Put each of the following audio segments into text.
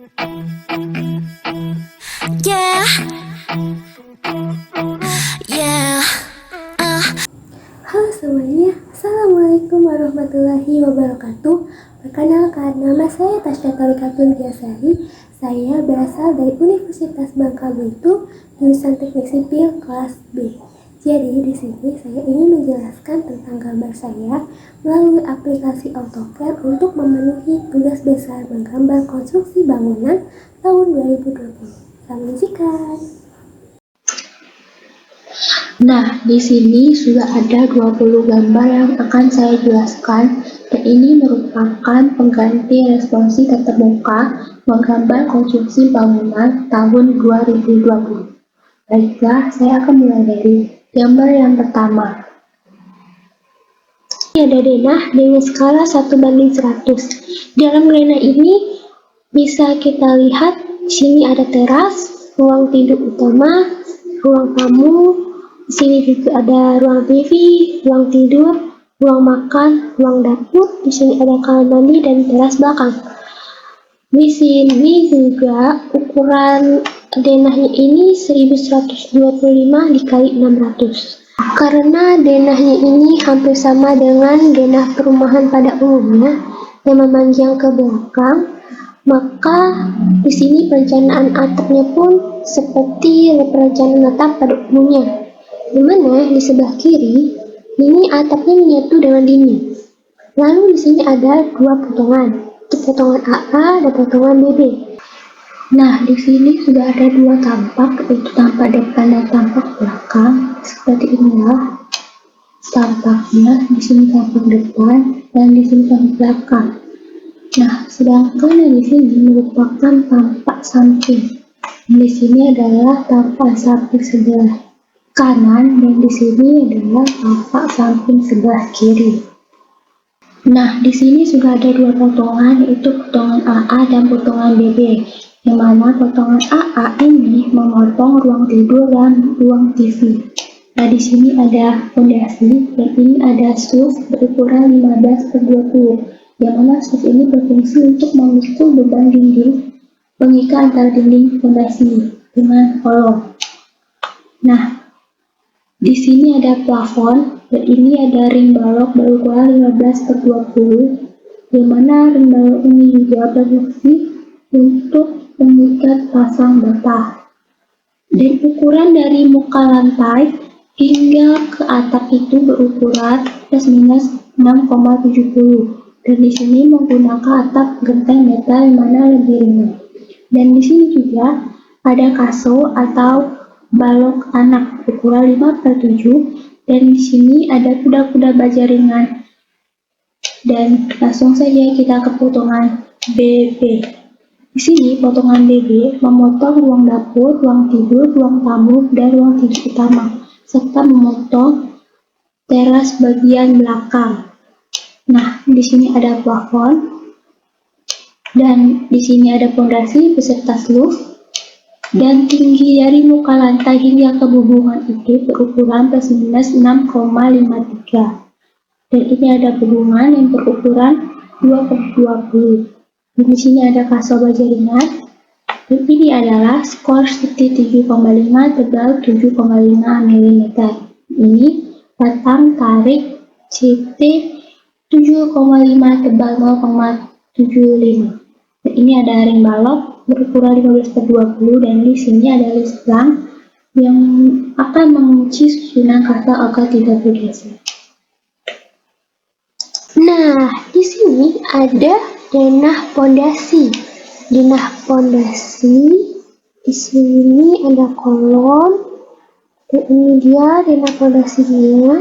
Yeah, yeah. Halo semuanya, Assalamualaikum warahmatullahi wabarakatuh. Perkenalkan, nama saya Tasya Tarikatul Biasari. Saya berasal dari Universitas Bangka Belitung, jurusan Teknik Sipil kelas B. Jadi di sini saya ingin menjelaskan tentang gambar saya melalui aplikasi AutoCAD untuk memenuhi tugas besar menggambar konstruksi bangunan tahun 2020. Selamat menyaksikan. Nah, di sini sudah ada 20 gambar yang akan saya jelaskan, dan ini merupakan pengganti responsi tatap muka menggambar konstruksi bangunan tahun 2020. Baiklah, saya akan mulai dari gambar yang pertama. Ini ada denah dengan skala 1:100. Dalam denah ini bisa kita lihat di sini ada teras, ruang tidur utama, ruang tamu. Di sini juga ada ruang TV, ruang tidur, ruang makan, ruang dapur. Di sini ada kamar mandi dan teras belakang. Di sini juga ukuran denahnya ini 1125 dikali 600. Karena denahnya ini hampir sama dengan denah perumahan pada umumnya yang memanjang ke belakang, maka di sini perencanaan atapnya pun seperti perencanaan atap pada umumnya, di mana di sebelah kiri ini atapnya menyatu dengan dinding. Lalu di sini ada dua potongan, potongan AA dan potongan BB. Nah, di sini sudah ada dua tampak, yaitu tampak depan dan tampak belakang. Seperti inilah tampaknya. Di sini tampak depan dan di sini tampak belakang. Nah, sedangkan yang di sini merupakan tampak samping. Di sini adalah tampak samping sebelah kanan dan di sini adalah tampak samping sebelah kiri. Nah, di sini sudah ada dua potongan, yaitu potongan AA dan potongan BB, yang mana potongan AA ini memotong ruang tidur dan ruang TV. Nah, di sini ada fondasi dan ini ada suf berukuran 15/20, yang mana suf ini berfungsi untuk memikul beban dinding pengikat antara dinding fondasi dengan kolom. Nah, di sini ada plafon dan ini ada ring balok berukuran 15/20, yang mana ring balok ini juga berfungsi untuk mengikat pasang bata. Dan ukuran dari muka lantai hingga ke atap itu berukuran plus minus 6,70, dan di sini menggunakan atap genteng metal yang mana lebih ringan. Dan di sini juga ada kaso atau balok anak ukuran 5/7, dan di sini ada kuda-kuda baja ringan. Dan langsung saja kita ke potongan BB. Di sini potongan BB memotong ruang dapur, ruang tidur, ruang tamu, dan ruang tidur utama, serta memotong teras bagian belakang. Nah, di sini ada plafon, dan di sini ada fondasi beserta roof, dan tinggi dari muka lantai hingga ke bubungan itu berukuran plus minus 6,53. Dan ini ada bubungan yang berukuran 2/20. Dan di sini ada kaso baja ringan. Dan ini adalah skor CT 7,5 tebal 7,5 mm. Ini batang tarik CT 7,5 tebal 0,75. Dan ini ada ring balok berukuran 15/20, dan di sini ada list blank yang akan mengunci susunan kata agar tidak bergeser. Nah, di sini ada denah pondasi. Denah pondasi di sini ada kolom. Dan ini dia denah pondasinya.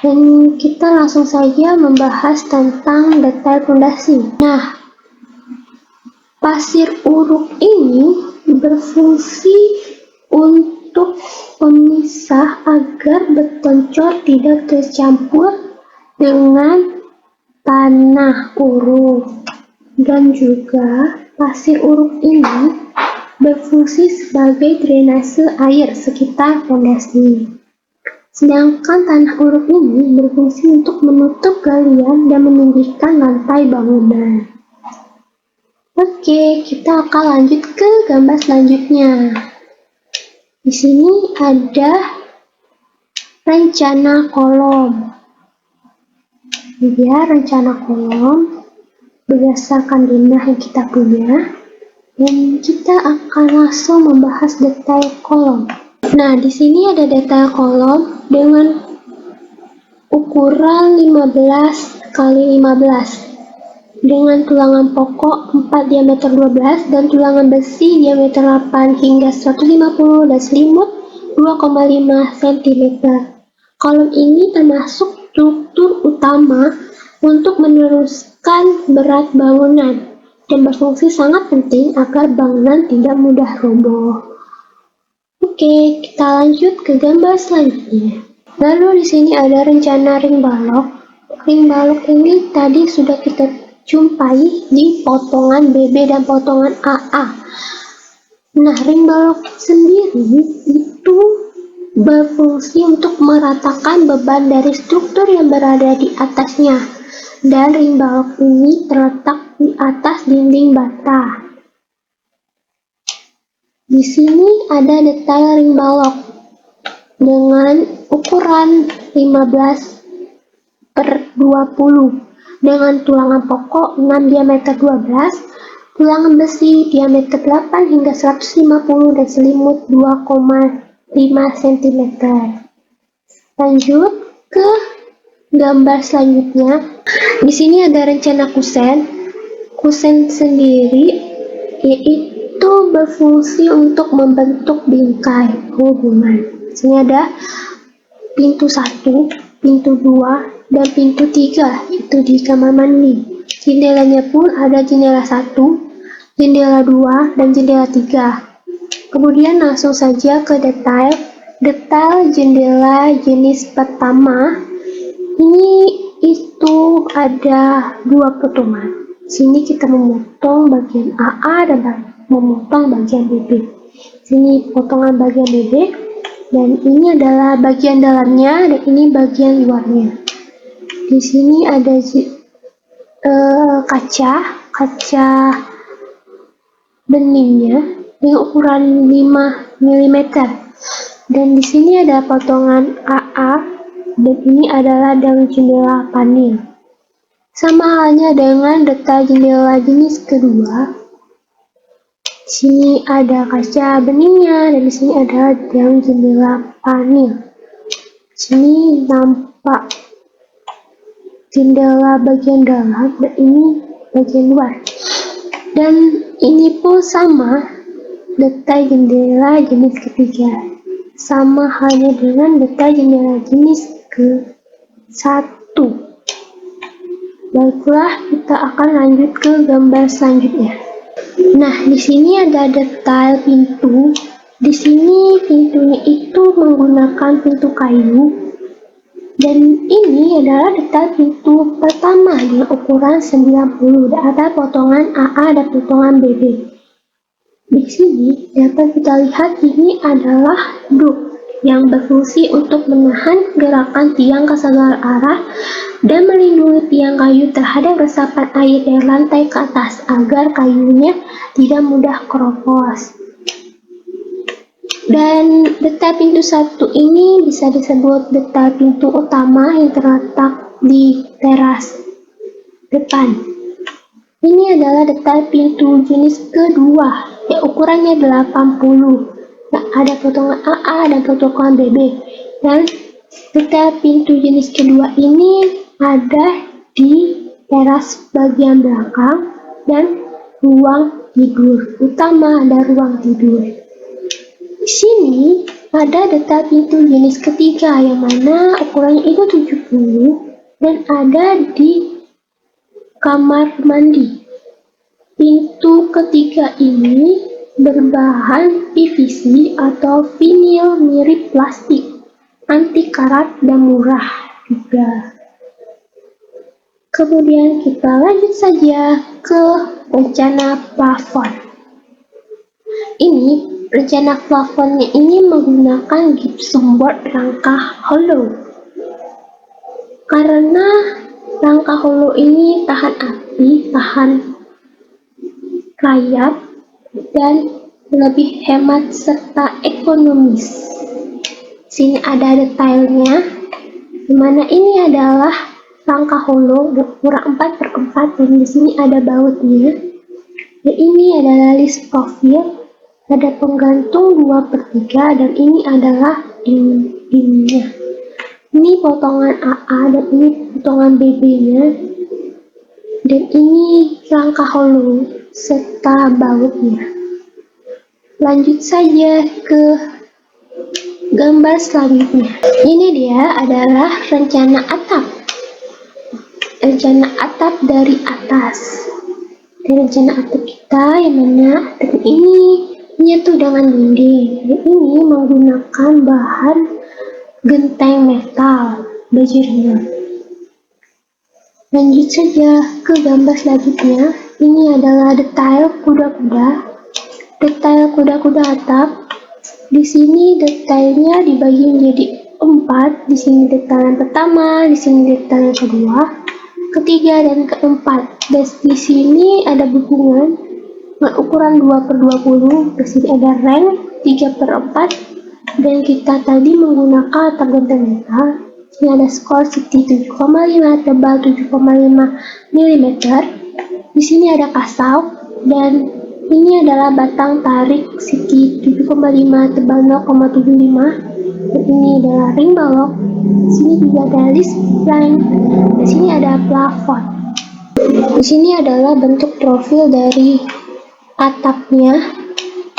Dan kita langsung saja membahas tentang detail pondasi. Nah, pasir uruk ini berfungsi untuk pemisah agar beton cor tidak tercampur dengan tanah uruk, dan juga pasir uruk ini berfungsi sebagai drainase air sekitar fondasi. Sedangkan tanah uruk ini berfungsi untuk menutup galian dan meninggikan lantai bangunan. Oke, kita akan lanjut ke gambar selanjutnya. Di sini ada rencana kolom. Ini dia rencana kolom berdasarkan denah yang kita punya, dan kita akan langsung membahas detail kolom. Nah, di sini ada detail kolom dengan ukuran 15 kali 15 dengan tulangan pokok 4 diameter 12 dan tulangan besi diameter 8 hingga 150 dan selimut 2,5 cm. Kolom ini termasuk struktur utama untuk meneruskan berat bangunan dan berfungsi sangat penting agar bangunan tidak mudah roboh. Oke, kita lanjut ke gambar selanjutnya. Lalu di sini ada rencana ring balok. Ring balok ini tadi sudah kita jumpai di potongan BB dan potongan AA. Nah, ring balok sendiri itu berfungsi untuk meratakan beban dari struktur yang berada di atasnya, dan ring balok ini terletak di atas dinding bata. Di sini ada detail ring balok dengan ukuran 15/20 dengan tulangan pokok 6 diameter 12, tulangan besi diameter 8 hingga 150 dan selimut 2,5 cm. Lanjut ke gambar selanjutnya. Di sini ada rencana kusen. Kusen sendiri yaitu berfungsi untuk membentuk bingkai hubungan. Di sini ada pintu 1, pintu 2, dan pintu 3, itu di kamar mandi. Jendelanya pun ada jendela 1, jendela 2, dan jendela 3. Kemudian langsung saja ke detail jendela jenis pertama. Ini itu ada 2 potongan. Sini kita memotong bagian AA dan memotong bagian BB. Sini potongan bagian BB, dan ini adalah bagian dalamnya dan ini bagian luarnya. Di sini ada kaca beningnya dengan ukuran 5 mm. Dan di sini ada potongan AA, dan ini adalah daun jendela panel. Sama halnya dengan detail jendela jenis kedua. Di sini ada kaca beningnya, dan di sini ada daun jendela panel. Di sini nampak jendela bagian dalam, dan ini bagian luar. Dan ini pun sama detail jendela jenis ketiga, sama halnya dengan detail jendela jenis ke-1. Baiklah, kita akan lanjut ke gambar selanjutnya. Nah, di sini ada detail pintu. Di sini pintunya itu menggunakan pintu kayu. Dan ini adalah detail pintu pertama dengan ukuran 90. Ada potongan AA dan potongan BB. Di sini dapat kita lihat ini adalah duk yang berfungsi untuk menahan gerakan tiang ke segala arah dan melindungi tiang kayu terhadap resapan air dari lantai ke atas agar kayunya tidak mudah keropos. Dan detail pintu 1 ini bisa disebut detail pintu utama yang terletak di teras depan. Ini adalah detail pintu jenis kedua yang ukurannya 80. Nah, ada potongan AA dan potongan BB. Dan detail pintu jenis kedua ini ada di teras bagian belakang dan ruang tidur utama, ada ruang tidur. Di sini ada detail pintu jenis ketiga yang mana ukurannya itu 70 dan ada di kamar mandi. Pintu ketiga ini berbahan PVC atau vinil mirip plastik, anti karat dan murah juga. Kemudian kita lanjut saja ke rencana plafon. Ini rencana plafonnya ini menggunakan gypsum board rangka hollow. Karena rangka hollow ini tahan api, tahan layak, dan lebih hemat serta ekonomis. Sini ada detailnya, dimana ini adalah rangka hollow berukuran 4/4 dan di sini ada bautnya. Dan ini adalah list profil, ada penggantung 2/3 dan ini adalah ininya. Ini potongan AA dan ini potongan BB-nya. Dan ini rangka hollow serta bautnya. Lanjut saja ke gambar selanjutnya. Ini dia adalah rencana atap. Rencana atap dari atas. Di rencana atap kita yang mana atap ini menyatu dengan dinding. Dan ini menggunakan bahan genteng metal bajirnya. Lanjut saja ke gambar selanjutnya. Ini adalah detail kuda-kuda. Detail kuda-kuda atap. Di sini detailnya dibagi menjadi 4. Di sini detail yang pertama, di sini detail yang kedua, ketiga, dan keempat. Dan di sini ada hubungan dengan ukuran 2/20. Di sini ada rank 3/4. Dan kita tadi menggunakan atap genteng metal. Ini ada skor CT 7,5, tebal 7,5 mm. Di sini ada kasau dan ini adalah batang tarik CT 7,5, tebal 0,75. Dan ini adalah ring balok. Di sini juga ada list plank. Di sini ada plafon. Di sini adalah bentuk profil dari atapnya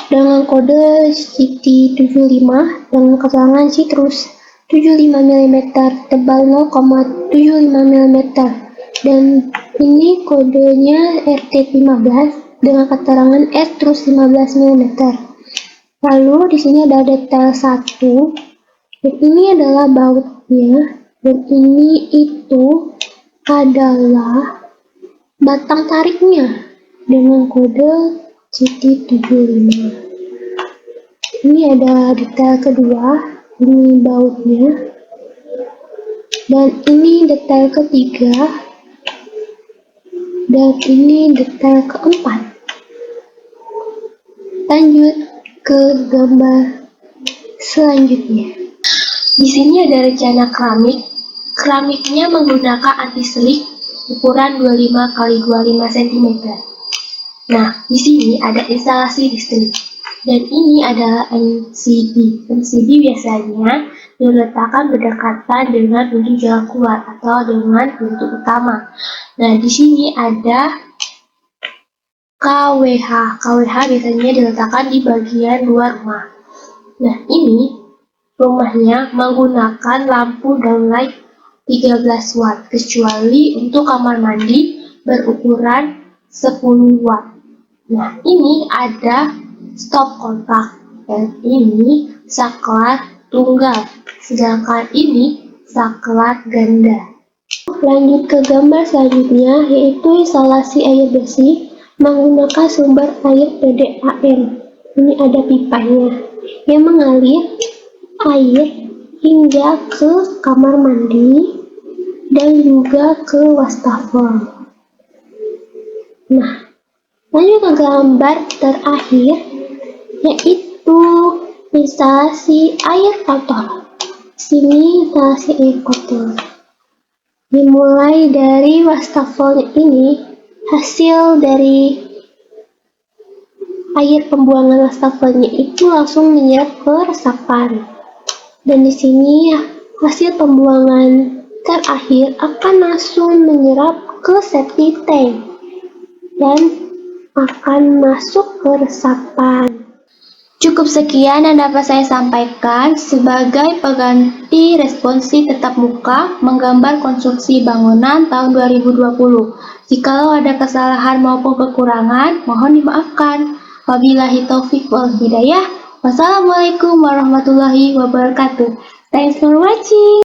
dengan kode CT75 dengan keterangan citrus 75 mm, tebal 0,75 mm. Dan ini kodenya RT15 dengan keterangan R terus 15 mm. Lalu di sini ada detail 1. Dan ini adalah bautnya. Dan ini itu adalah batang tariknya dengan kode CT75. Ini ada detail kedua, ini bautnya, dan ini detail ketiga, dan ini detail keempat. Lanjut ke gambar selanjutnya. Di sini ada rencana keramik. Keramiknya menggunakan anti slip ukuran 25x25 cm. Nah, di sini ada instalasi listrik. Dan ini adalah MCB. MCB biasanya diletakkan berdekatan dengan pintu jalan keluar atau dengan pintu utama. Nah, di sini ada KWH. KWH biasanya diletakkan di bagian luar rumah. Nah, ini rumahnya menggunakan lampu downlight 13 watt, kecuali untuk kamar mandi berukuran 10 watt. Nah, ini ada stop kontak, dan ini saklar tunggal, sedangkan ini saklar ganda. Lanjut ke gambar selanjutnya, yaitu instalasi air bersih menggunakan sumber air PDAM. Ini ada pipanya yang mengalir air hingga ke kamar mandi dan juga ke wastafel. Nah, lanjut ke gambar terakhir, yaitu instalasi air kotor. Sini instalasi air kotor. Dimulai dari wastafelnya ini, hasil dari air pembuangan wastafelnya itu langsung menyerap ke resapan. Dan di sini hasil pembuangan terakhir akan langsung menyerap ke septic tank dan akan masuk ke resapan. Cukup sekian yang dapat saya sampaikan sebagai pengganti responsi tatap muka menggambar konstruksi bangunan tahun 2020. Jikalau ada kesalahan maupun kekurangan, mohon dimaafkan. Wabillahi taufiq wal hidayah. Wassalamualaikum warahmatullahi wabarakatuh. Thanks for watching.